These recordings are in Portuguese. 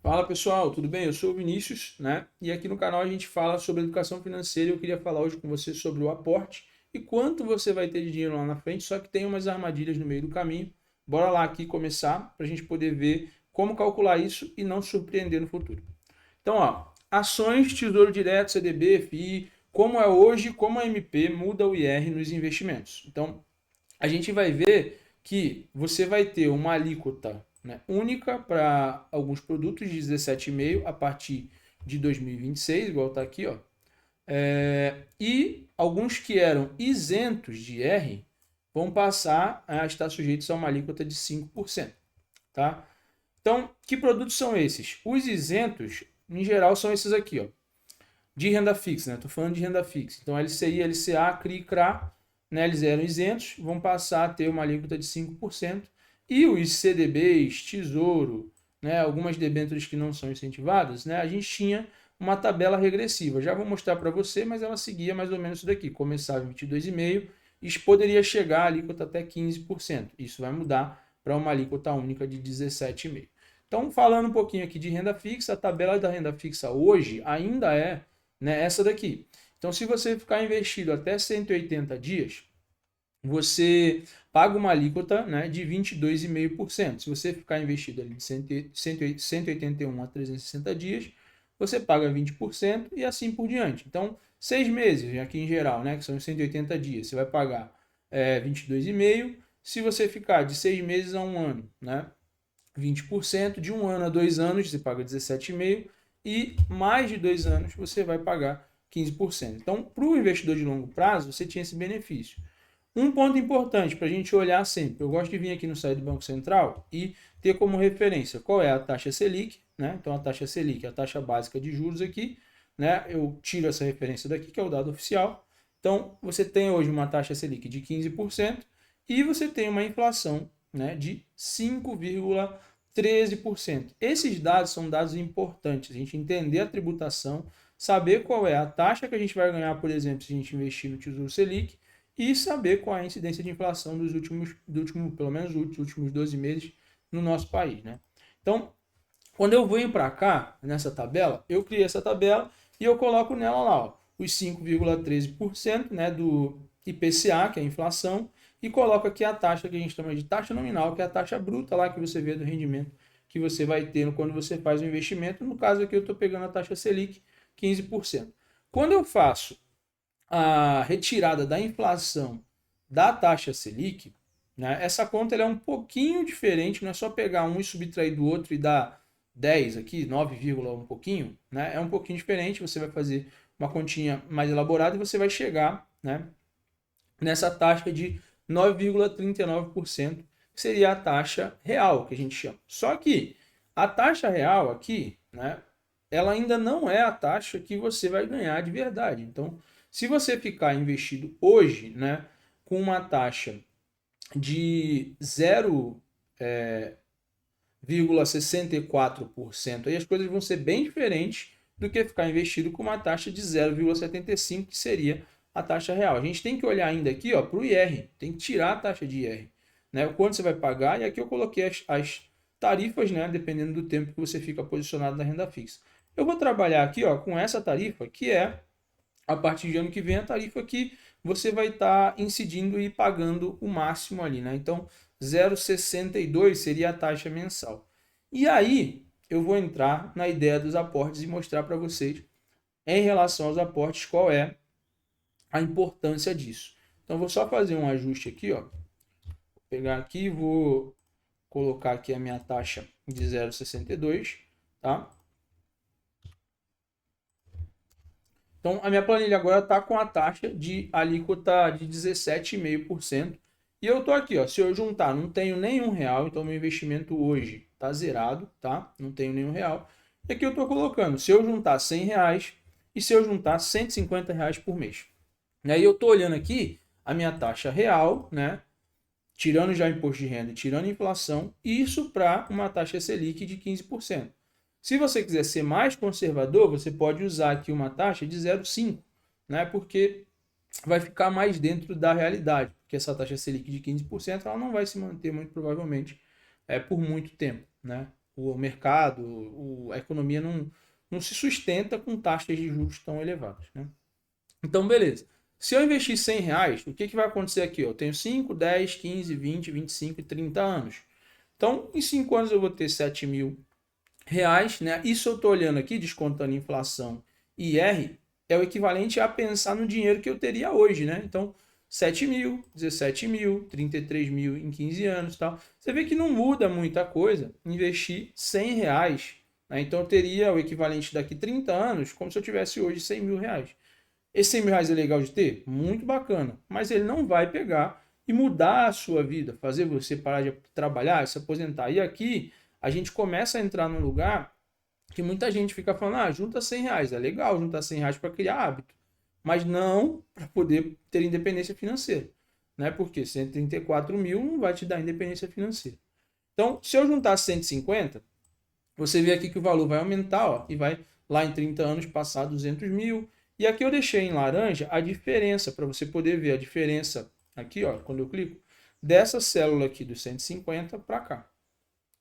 Fala pessoal, tudo bem? Eu sou o Vinícius, né? E aqui no canal a gente fala sobre educação financeira e eu queria falar hoje com você sobre o aporte e quanto você vai ter de dinheiro lá na frente, só que tem umas armadilhas no meio do caminho. Bora lá aqui começar para a gente poder ver como calcular isso e não se surpreender no futuro. Então, ó, ações, Tesouro Direto, CDB, FI, como é hoje, como a MP muda o IR nos investimentos. Então, a gente vai ver que você vai ter uma alíquota, né, única para alguns produtos de 17,5 a partir de 2026, igual está aqui, ó. E alguns que eram isentos de IR vão passar a estar sujeitos a uma alíquota de 5%. Tá? Então, que produtos são esses? Os isentos, em geral, são esses aqui, ó, de renda fixa, né? Estou falando de renda fixa. Então, LCI, LCA, CRI, CRA, né? Eles eram isentos, vão passar a ter uma alíquota de 5%. E os CDBs, Tesouro, né? Algumas debêntures que não são incentivadas, né? A gente tinha uma tabela regressiva. Já vou mostrar para você, mas ela seguia mais ou menos isso daqui. Começava em 22,5% e poderia chegar a alíquota até 15%. Isso vai mudar para uma alíquota única de 17,5%. Então, falando um pouquinho aqui de renda fixa, a tabela da renda fixa hoje ainda é, né, essa daqui. Então, se você ficar investido até 180 dias, você paga uma alíquota, né, de 22,5%. Se você ficar investido ali de 181 a 360 dias, você paga 20% e assim por diante. Então, 6 meses, aqui em geral, né, que são 180 dias, você vai pagar 22,5%. Se você ficar de 6 meses a 1 ano, né, 20%, de 1 ano a 2 anos você paga 17,5% e mais de 2 anos você vai pagar 15%. Então, para o investidor de longo prazo, você tinha esse benefício. Um ponto importante para a gente olhar sempre, eu gosto de vir aqui no site do Banco Central e ter como referência qual é a taxa Selic, né? Então a taxa Selic é a taxa básica de juros aqui, né? Eu tiro essa referência daqui, que é o dado oficial. Então você tem hoje uma taxa Selic de 15% e você tem uma inflação, né, de 5,13%. Esses dados são dados importantes, a gente entender a tributação, saber qual é a taxa que a gente vai ganhar, por exemplo, se a gente investir no Tesouro Selic, e saber qual é a incidência de inflação pelo menos dos últimos 12 meses no nosso país, né? Então, quando eu venho para cá, nessa tabela, eu criei essa tabela e eu coloco nela lá, ó, os 5,13%, né, do IPCA, que é a inflação, e coloco aqui a taxa que a gente chama de taxa nominal, que é a taxa bruta lá que você vê do rendimento que você vai ter quando você faz o investimento. No caso aqui eu estou pegando a taxa Selic, 15%. Quando eu faço a retirada da inflação da taxa Selic, né, essa conta ela é um pouquinho diferente, não é só pegar um e subtrair do outro e dar 10 aqui, 9, um pouquinho, né, é um pouquinho diferente, você vai fazer uma continha mais elaborada e você vai chegar, né, nessa taxa de 9,39%, que seria a taxa real, que a gente chama. Só que a taxa real aqui, né, ela ainda não é a taxa que você vai ganhar de verdade. Então, se você ficar investido hoje, né, com uma taxa de 0,64%, aí as coisas vão ser bem diferentes do que ficar investido com uma taxa de 0,75%, que seria a taxa real. A gente tem que olhar ainda aqui para o IR, tem que tirar a taxa de IR, né, o quanto você vai pagar, e aqui eu coloquei as tarifas, né, dependendo do tempo que você fica posicionado na renda fixa. Eu vou trabalhar aqui com essa tarifa, que é, a partir de ano que vem, a tarifa que você vai estar incidindo e pagando o máximo ali, né? Então, 0,62 seria a taxa mensal. E aí, eu vou entrar na ideia dos aportes e mostrar para vocês, em relação aos aportes, qual é a importância disso. Então, vou só fazer um ajuste aqui, ó. Vou pegar aqui, vou colocar aqui a minha taxa de 0,62, tá? Então, a minha planilha agora está com a taxa de alíquota de 17,5%. E eu estou aqui, ó, se eu juntar, não tenho nenhum real, então meu investimento hoje está zerado, tá? Não tenho nenhum real. E aqui eu estou colocando, se eu juntar 100 reais e se eu juntar 150 reais por mês. E aí eu estou olhando aqui a minha taxa real, né? Tirando já imposto de renda e tirando inflação, isso para uma taxa Selic de 15%. Se você quiser ser mais conservador, você pode usar aqui uma taxa de 0,5, né? Porque vai ficar mais dentro da realidade, porque essa taxa Selic de 15% ela não vai se manter muito provavelmente por muito tempo, né? o mercado, a economia não se sustenta com taxas de juros tão elevadas, né? Então, beleza. Se eu investir R$ 100, o que vai acontecer aqui? Eu tenho 5, 10, 15, 20, 25 e 30 anos. Então, em 5 anos eu vou ter R$ 7.000, né? Isso eu estou olhando aqui, descontando inflação e IR, é o equivalente a pensar no dinheiro que eu teria hoje, né? Então, 7.000, 17.000, 33.000 em 15 anos e tal. Você vê que não muda muita coisa investir R$ 100, né? Então, eu teria o equivalente daqui 30 anos, como se eu tivesse hoje R$ 100.000. Esse R$ 100.000 é legal de ter? Muito bacana. Mas ele não vai pegar e mudar a sua vida, fazer você parar de trabalhar, se aposentar. E aqui a gente começa a entrar num lugar que muita gente fica falando, junta R$ 100. É legal juntar R$ 100 para criar hábito. Mas não para poder ter independência financeira. Né? Porque 134.000 não vai te dar independência financeira. Então, se eu juntar 150, você vê aqui que o valor vai aumentar, ó, e vai lá em 30 anos passar 200.000. E aqui eu deixei em laranja a diferença, para você poder ver a diferença aqui, ó, quando eu clico, dessa célula aqui dos 150 para cá.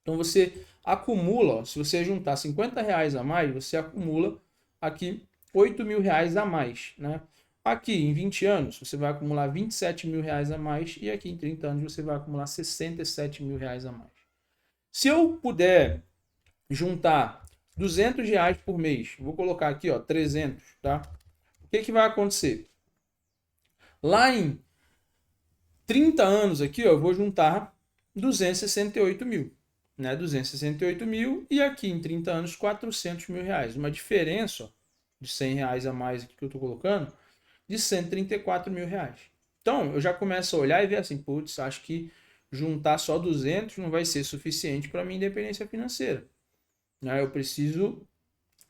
Então você acumula, ó, se você juntar R$ 50 a mais, você acumula aqui R$ 8.000 a mais, né? Aqui em 20 anos você vai acumular R$ 27.000 a mais e aqui em 30 anos você vai acumular R$ 67.000 a mais. Se eu puder juntar R$ 200 por mês, vou colocar aqui, ó, 300, tá? O que vai acontecer? Lá em 30 anos aqui, ó, eu vou juntar 268.000, né? 268.000 e aqui em 30 anos R$ 400.000. Uma diferença, ó, de R$ 100 a mais aqui que eu estou colocando, de R$ 134.000. Então, eu já começo a olhar e ver assim, putz, acho que juntar só 200 não vai ser suficiente para minha independência financeira. Eu preciso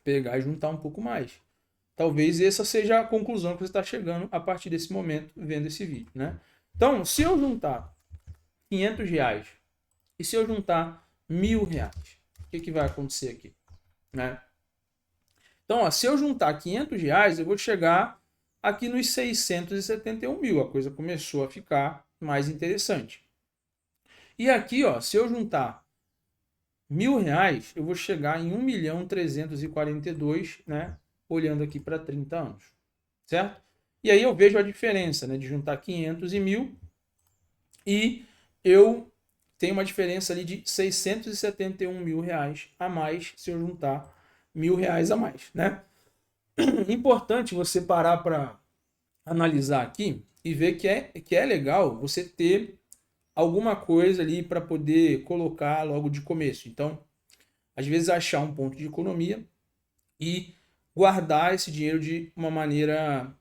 pegar e juntar um pouco mais. Talvez essa seja a conclusão que você está chegando a partir desse momento, vendo esse vídeo, né? Então, se eu juntar R$ 500 e se eu juntar R$ 1.000, o que vai acontecer aqui? Né? Então, ó, se eu juntar R$ 500, eu vou chegar aqui nos 671.000. A coisa começou a ficar mais interessante. E aqui, ó, se eu juntar R$ 1.000, eu vou chegar em 1.342.000, né? Olhando aqui para 30 anos, certo? E aí eu vejo a diferença, né, de juntar 500 e 1.000 e eu tenho uma diferença ali de R$ 671.000 a mais se eu juntar R$ 1.000 a mais, né? Importante você parar para analisar aqui e ver que é legal você ter alguma coisa ali para poder colocar logo de começo. Então, às vezes achar um ponto de economia e guardar esse dinheiro de uma maneira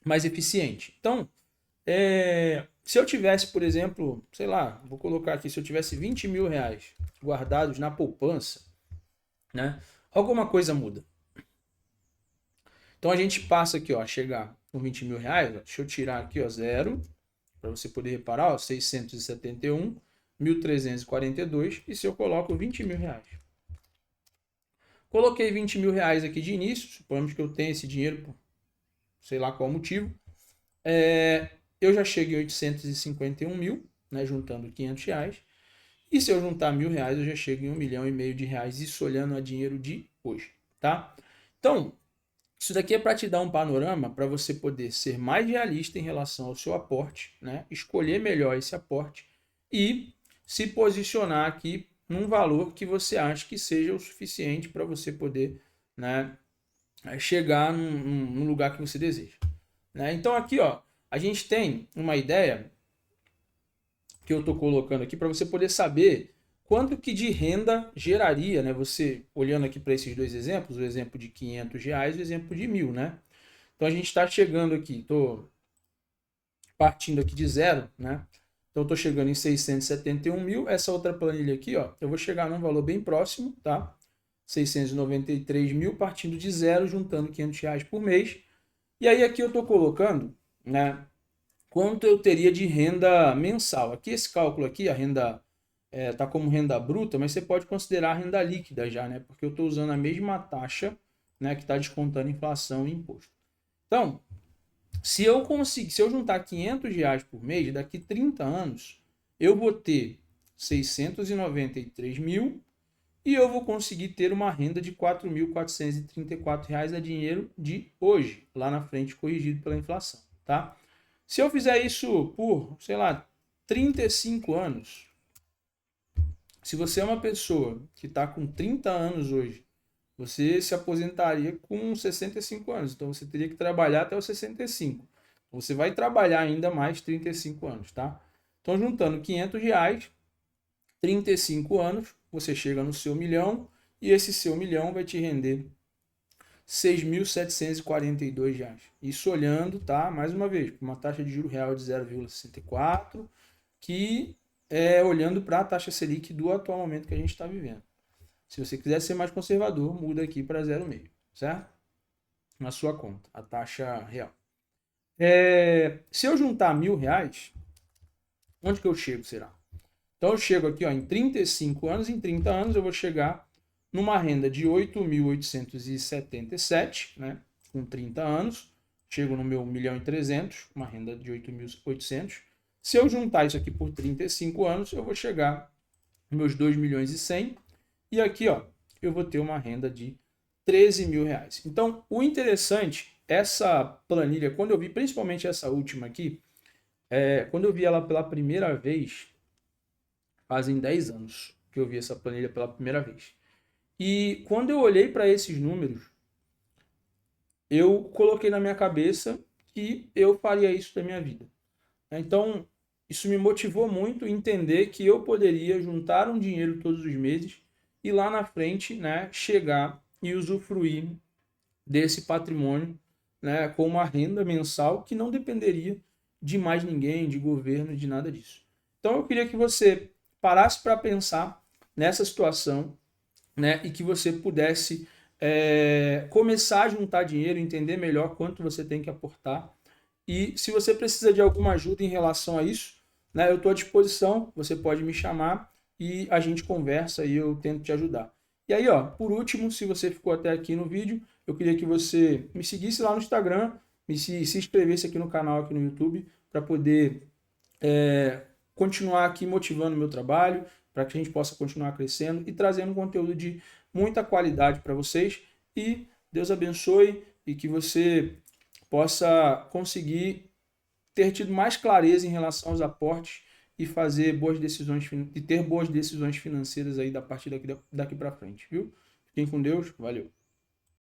mais eficiente. Então, se eu tivesse, por exemplo, sei lá, vou colocar aqui, se eu tivesse R$ 20.000 guardados na poupança, né, alguma coisa muda. Então a gente passa aqui, ó, a chegar com R$ 20.000, ó, deixa eu tirar aqui, ó, 0, para você poder reparar, ó, 671, 1.342, e se eu coloco R$ 20.000. Coloquei R$ 20.000 aqui de início, suponhamos que eu tenha esse dinheiro por sei lá qual motivo. Eu já cheguei a 851.000, né, juntando R$ 500. E se eu juntar R$ 1.000, eu já chego em R$ 1,5 milhão de reais, isso olhando a dinheiro de hoje, tá? Então, isso daqui é para te dar um panorama para você poder ser mais realista em relação ao seu aporte, né? Escolher melhor esse aporte e se posicionar aqui num valor que você acha que seja o suficiente para você poder, né, chegar num lugar que você deseja. Né? Então aqui, ó, a gente tem uma ideia que eu estou colocando aqui para você poder saber quanto que de renda geraria, né? Você olhando aqui para esses dois exemplos, o exemplo de R$ 500 e o exemplo de 1.000, né? Então a gente está chegando aqui, estou partindo aqui de zero, né? Então estou chegando em 671.000. Essa outra planilha aqui, ó, eu vou chegar num valor bem próximo, tá? 693.000 partindo de zero, juntando R$ 500 por mês. E aí aqui eu estou colocando, né, quanto eu teria de renda mensal. Aqui esse cálculo aqui, a renda está como renda bruta, mas você pode considerar a renda líquida já, né? Porque eu estou usando a mesma taxa, né, que está descontando inflação e imposto. Então, se eu juntar R$ 500 por mês, daqui 30 anos, eu vou ter 693.000 e eu vou conseguir ter uma renda de R$ 4.434 a dinheiro de hoje, lá na frente corrigido pela inflação, tá? Se eu fizer isso por, sei lá, 35 anos, se você é uma pessoa que está com 30 anos hoje, você se aposentaria com 65 anos. Então você teria que trabalhar até os 65. Você vai trabalhar ainda mais 35 anos, tá? Então juntando R$ 500, 35 anos, você chega no seu milhão e esse seu milhão vai te render R$ 6.742. Isso olhando, tá? Mais uma vez, uma taxa de juros real de 0,64, que é olhando para a taxa Selic do atual momento que a gente está vivendo. Se você quiser ser mais conservador, muda aqui para 0,5, certo? Na sua conta, a taxa real. Se eu juntar R$ 1.000, onde que eu chego, será? Então eu chego aqui, ó, em 35 anos, em 30 anos eu vou chegar numa renda de 8.877, né? Com 30 anos, chego no meu 1.300.000, uma renda de 8.800. Se eu juntar isso aqui por 35 anos, eu vou chegar nos meus 2.100.000. E aqui, ó, eu vou ter uma renda de R$ 13.000. Então, o interessante, essa planilha, quando eu vi, principalmente essa última aqui, quando eu vi ela pela primeira vez, fazem 10 anos que eu vi essa planilha pela primeira vez. E quando eu olhei para esses números, eu coloquei na minha cabeça que eu faria isso da minha vida. Então, isso me motivou muito a entender que eu poderia juntar um dinheiro todos os meses e lá na frente, né, chegar e usufruir desse patrimônio, né, com uma renda mensal que não dependeria de mais ninguém, de governo, de nada disso. Então eu queria que você parasse para pensar nessa situação, né, e que você pudesse começar a juntar dinheiro, entender melhor quanto você tem que aportar. E se você precisa de alguma ajuda em relação a isso, né, eu estou à disposição, você pode me chamar e a gente conversa e eu tento te ajudar. E aí, ó, por último, se você ficou até aqui no vídeo, eu queria que você me seguisse lá no Instagram, se inscrevesse aqui no canal, aqui no YouTube, para poder continuar aqui motivando o meu trabalho, para que a gente possa continuar crescendo e trazendo conteúdo de muita qualidade para vocês. E Deus abençoe e que você possa conseguir ter tido mais clareza em relação aos aportes e fazer boas decisões e ter boas decisões financeiras aí da partir daqui para frente, viu? Fiquem com Deus, valeu.